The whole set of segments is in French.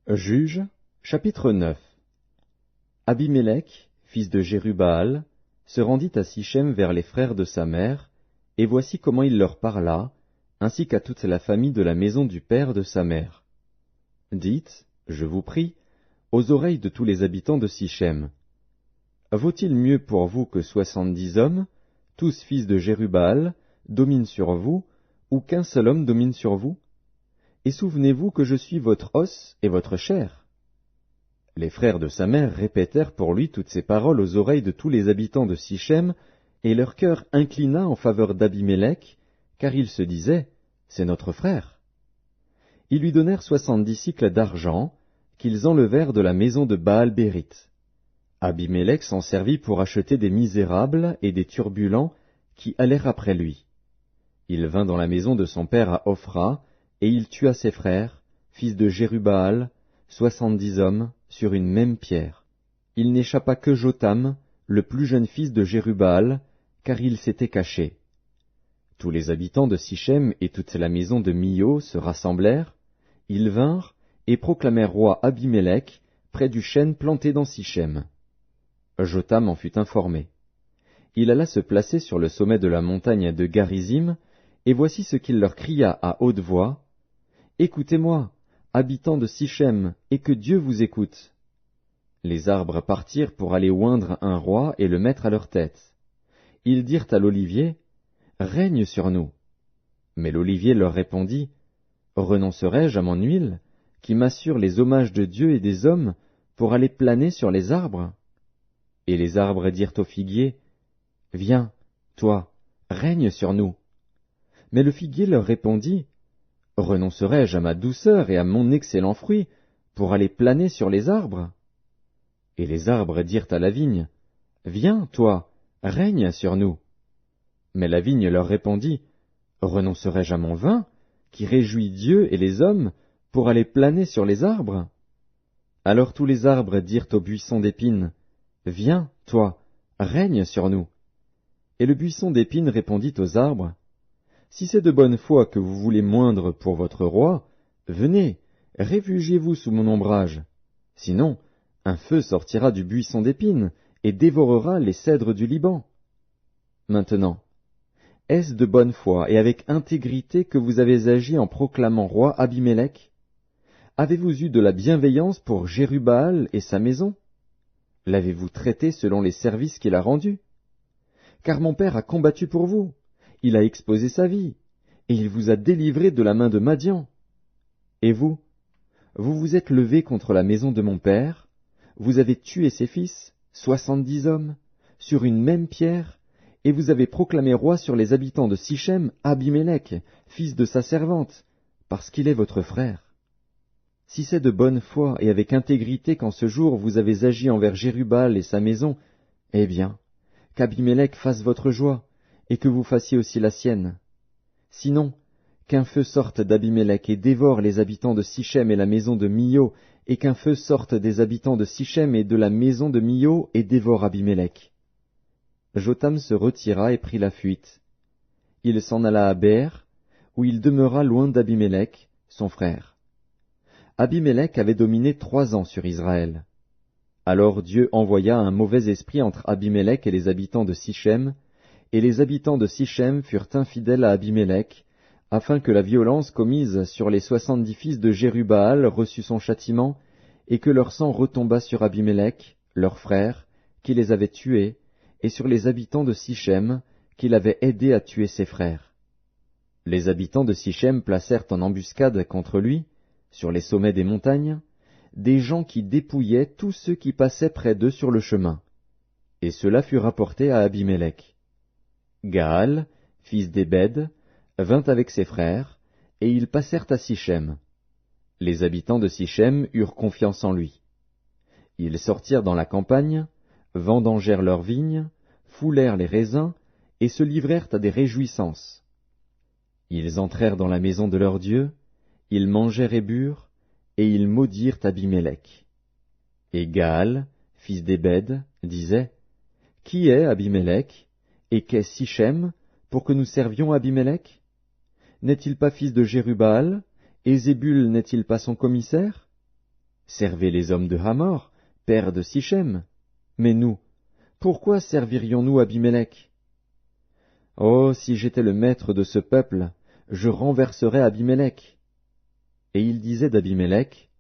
Juges, chapitre 9. Abimélec, fils de Jérubbaal, se rendit à Sichem vers les frères de sa mère, et voici comment il leur parla, ainsi qu'à toute la famille de la maison du père de sa mère. Dites, je vous prie, aux oreilles de tous les habitants de Sichem. Vaut-il mieux pour vous que 70 hommes, tous fils de Jérubbaal, dominent sur vous, ou qu'un seul homme domine sur vous? Et souvenez-vous que je suis votre os et votre chair. Les frères de sa mère répétèrent pour lui toutes ces paroles aux oreilles de tous les habitants de Sichem, et leur cœur inclina en faveur d'Abimélec, car ils se disaient, c'est notre frère. Ils lui donnèrent 70 cycles d'argent, qu'ils enlevèrent de la maison de Baal-Bérith. Abimélec s'en servit pour acheter des misérables et des turbulents qui allèrent après lui. Il vint dans la maison de son père à Ophra, et il tua ses frères, fils de Jérubbaal, 70 hommes, sur une même pierre. Il n'échappa que Jotham, le plus jeune fils de Jérubbaal, car il s'était caché. Tous les habitants de Sichem et toute la maison de Milo se rassemblèrent, ils vinrent et proclamèrent roi Abimélec près du chêne planté dans Sichem. Jotham en fut informé. Il alla se placer sur le sommet de la montagne de Garizim, et voici ce qu'il leur cria à haute voix. Écoutez-moi, habitants de Sichem, et que Dieu vous écoute. Les arbres partirent pour aller oindre un roi et le mettre à leur tête. Ils dirent à l'olivier, règne sur nous. Mais l'olivier leur répondit, renoncerai-je à mon huile, qui m'assure les hommages de Dieu et des hommes, pour aller planer sur les arbres? Et les arbres dirent au figuier, viens, toi, règne sur nous. Mais le figuier leur répondit, renoncerai-je à ma douceur et à mon excellent fruit pour aller planer sur les arbres? Et les arbres dirent à la vigne, viens, toi, règne sur nous. Mais la vigne leur répondit, renoncerai-je à mon vin, qui réjouit Dieu et les hommes, pour aller planer sur les arbres? Alors tous les arbres dirent au buisson d'épines, viens, toi, règne sur nous. Et le buisson d'épines répondit aux arbres, si c'est de bonne foi que vous voulez moindre pour votre roi, venez, réfugiez-vous sous mon ombrage. Sinon, un feu sortira du buisson d'épines et dévorera les cèdres du Liban. Maintenant, est-ce de bonne foi et avec intégrité que vous avez agi en proclamant roi Abimélec? Avez-vous eu de la bienveillance pour Jérubbaal et sa maison? L'avez-vous traité selon les services qu'il a rendus? Car mon père a combattu pour vous. Il a exposé sa vie, et il vous a délivré de la main de Madian. Et vous, vous vous êtes levé contre la maison de mon père, vous avez tué ses fils, 70 hommes, sur une même pierre, et vous avez proclamé roi sur les habitants de Sichem Abimélec, fils de sa servante, parce qu'il est votre frère. Si c'est de bonne foi et avec intégrité qu'en ce jour vous avez agi envers Jérubbaal et sa maison, eh bien, qu'Abimélec fasse votre joie, et que vous fassiez aussi la sienne. Sinon, qu'un feu sorte d'Abimélec et dévore les habitants de Sichem et la maison de Milo, et qu'un feu sorte des habitants de Sichem et de la maison de Milo et dévore Abimélec. Jotham se retira et prit la fuite. Il s'en alla à Bér, où il demeura loin d'Abimélec, son frère. Abimélec avait dominé 3 ans sur Israël. Alors Dieu envoya un mauvais esprit entre Abimélec et les habitants de Sichem, et les habitants de Sichem furent infidèles à Abimélec, afin que la violence commise sur les 70 fils de Jérubbaal reçût son châtiment, et que leur sang retombât sur Abimélec, leur frère, qui les avait tués, et sur les habitants de Sichem, qui l'avaient aidé à tuer ses frères. Les habitants de Sichem placèrent en embuscade contre lui, sur les sommets des montagnes, des gens qui dépouillaient tous ceux qui passaient près d'eux sur le chemin. Et cela fut rapporté à Abimélec. Gaal, fils d'Ébed, vint avec ses frères, et ils passèrent à Sichem. Les habitants de Sichem eurent confiance en lui. Ils sortirent dans la campagne, vendangèrent leurs vignes, foulèrent les raisins, et se livrèrent à des réjouissances. Ils entrèrent dans la maison de leur Dieu, ils mangèrent et burent, et ils maudirent Abimélec. Et Gaal, fils d'Ébed, disait, qui est Abimélec? Et qu'est Sichem, pour que nous servions Abimélec? N'est-il pas fils de Jérubbaal, et Zébul n'est-il pas son commissaire? Servez les hommes de Hamor, père de Sichem. Mais nous, pourquoi servirions-nous Abimélec? Oh, si j'étais le maître de ce peuple, je renverserais Abimélec. Et il disait d'Abimélec,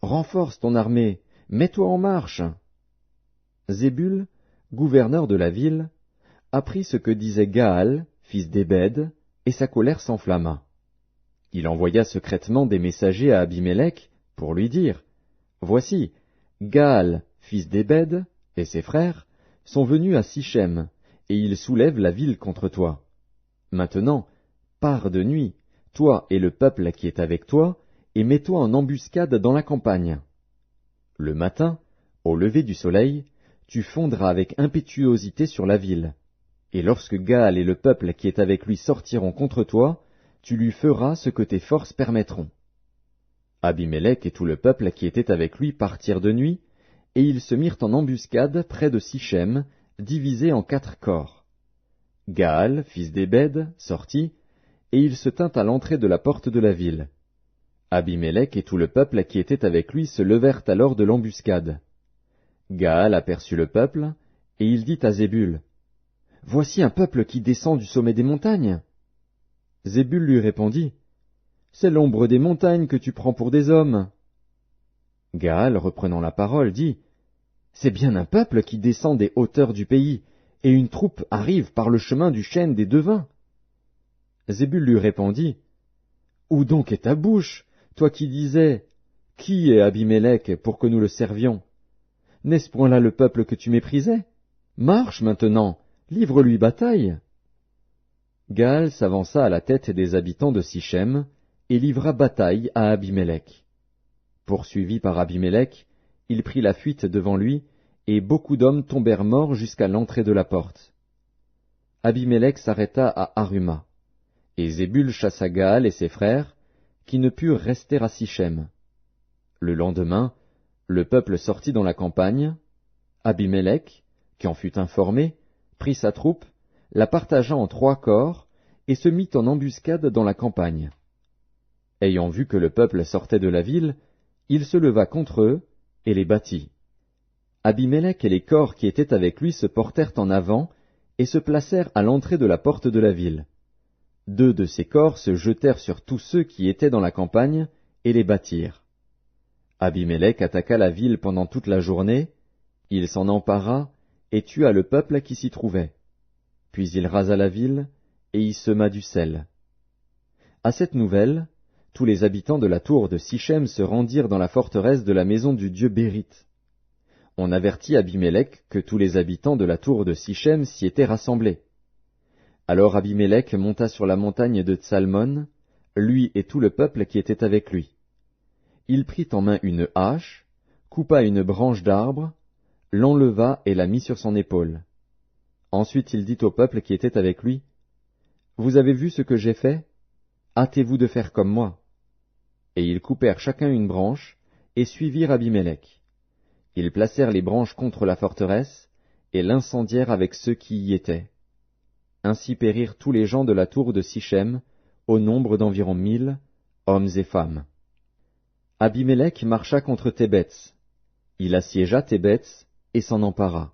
renforce ton armée, mets-toi en marche. Zébul, gouverneur de la ville, apprit ce que disait Gaal, fils d'Ébed, et sa colère s'enflamma. Il envoya secrètement des messagers à Abimélec pour lui dire, voici, Gaal, fils d'Ébed, et ses frères, sont venus à Sichem, et ils soulèvent la ville contre toi. Maintenant, pars de nuit, toi et le peuple qui est avec toi, et mets-toi en embuscade dans la campagne. Le matin, au lever du soleil, tu fondras avec impétuosité sur la ville. Et lorsque Gaal et le peuple qui est avec lui sortiront contre toi, tu lui feras ce que tes forces permettront. Abimélec et tout le peuple qui était avec lui partirent de nuit, et ils se mirent en embuscade près de Sichem, divisés en 4 corps. Gaal, fils d'Ébed, sortit, et il se tint à l'entrée de la porte de la ville. Abimélec et tout le peuple qui était avec lui se levèrent alors de l'embuscade. Gaal aperçut le peuple, et il dit à Zébul, « Voici un peuple qui descend du sommet des montagnes. » Zébul lui répondit, « C'est l'ombre des montagnes que tu prends pour des hommes. » Gaal, reprenant la parole, dit, « C'est bien un peuple qui descend des hauteurs du pays, et une troupe arrive par le chemin du chêne des devins. » Zébul lui répondit, « Où donc est ta bouche, toi qui disais, « Qui est Abimélec pour que nous le servions » N'est-ce point là le peuple que tu méprisais? Marche maintenant, livre-lui bataille. Gaal s'avança à la tête des habitants de Sichem, et livra bataille à Abimélec. Poursuivi par Abimélec, il prit la fuite devant lui, et beaucoup d'hommes tombèrent morts jusqu'à l'entrée de la porte. Abimélec s'arrêta à Aruma, et Zébul chassa Gaal et ses frères, qui ne purent rester à Sichem. Le lendemain, le peuple sortit dans la campagne. Abimélec, qui en fut informé, prit sa troupe, la partagea en 3 corps, et se mit en embuscade dans la campagne. Ayant vu que le peuple sortait de la ville, il se leva contre eux, et les battit. Abimélec et les corps qui étaient avec lui se portèrent en avant, et se placèrent à l'entrée de la porte de la ville. 2 de ces corps se jetèrent sur tous ceux qui étaient dans la campagne, et les battirent. Abimélec attaqua la ville pendant toute la journée, il s'en empara, et tua le peuple qui s'y trouvait. Puis il rasa la ville, et y sema du sel. À cette nouvelle, tous les habitants de la tour de Sichem se rendirent dans la forteresse de la maison du dieu Bérith. On avertit Abimélec que tous les habitants de la tour de Sichem s'y étaient rassemblés. Alors Abimélec monta sur la montagne de Tsalmon, lui et tout le peuple qui était avec lui. Il prit en main une hache, coupa une branche d'arbre, l'enleva et la mit sur son épaule. Ensuite il dit au peuple qui était avec lui, « Vous avez vu ce que j'ai fait? Hâtez-vous de faire comme moi. » Et ils coupèrent chacun une branche, et suivirent Abimélec. Ils placèrent les branches contre la forteresse, et l'incendièrent avec ceux qui y étaient. Ainsi périrent tous les gens de la tour de Sichem, au nombre d'environ 1000, hommes et femmes. Abimélec marcha contre Thébets. Il assiégea Thébets, et s'en empara.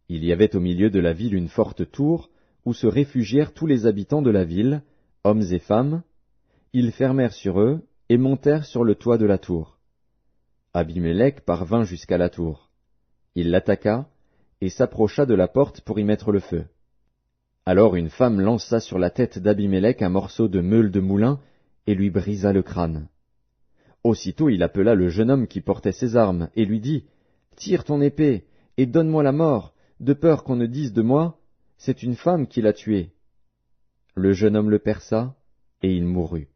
Il y avait au milieu de la ville une forte tour, où se réfugièrent tous les habitants de la ville, hommes et femmes. Ils fermèrent sur eux, et montèrent sur le toit de la tour. Abimélec parvint jusqu'à la tour. Il l'attaqua, et s'approcha de la porte pour y mettre le feu. Alors une femme lança sur la tête d'Abimélec un morceau de meule de moulin, et lui brisa le crâne. Aussitôt il appela le jeune homme qui portait ses armes, et lui dit, « Tire ton épée, et donne-moi la mort, de peur qu'on ne dise de moi, c'est une femme qui l'a tué. » Le jeune homme le perça, et il mourut.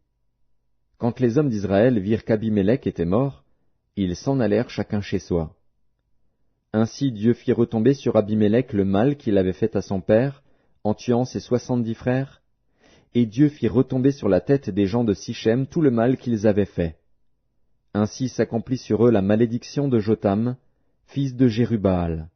Quand les hommes d'Israël virent qu'Abimélec était mort, ils s'en allèrent chacun chez soi. Ainsi Dieu fit retomber sur Abimélec le mal qu'il avait fait à son père, en tuant ses 70 frères, et Dieu fit retomber sur la tête des gens de Sichem tout le mal qu'ils avaient fait. Ainsi s'accomplit sur eux la malédiction de Jotham, fils de Jérubbaal.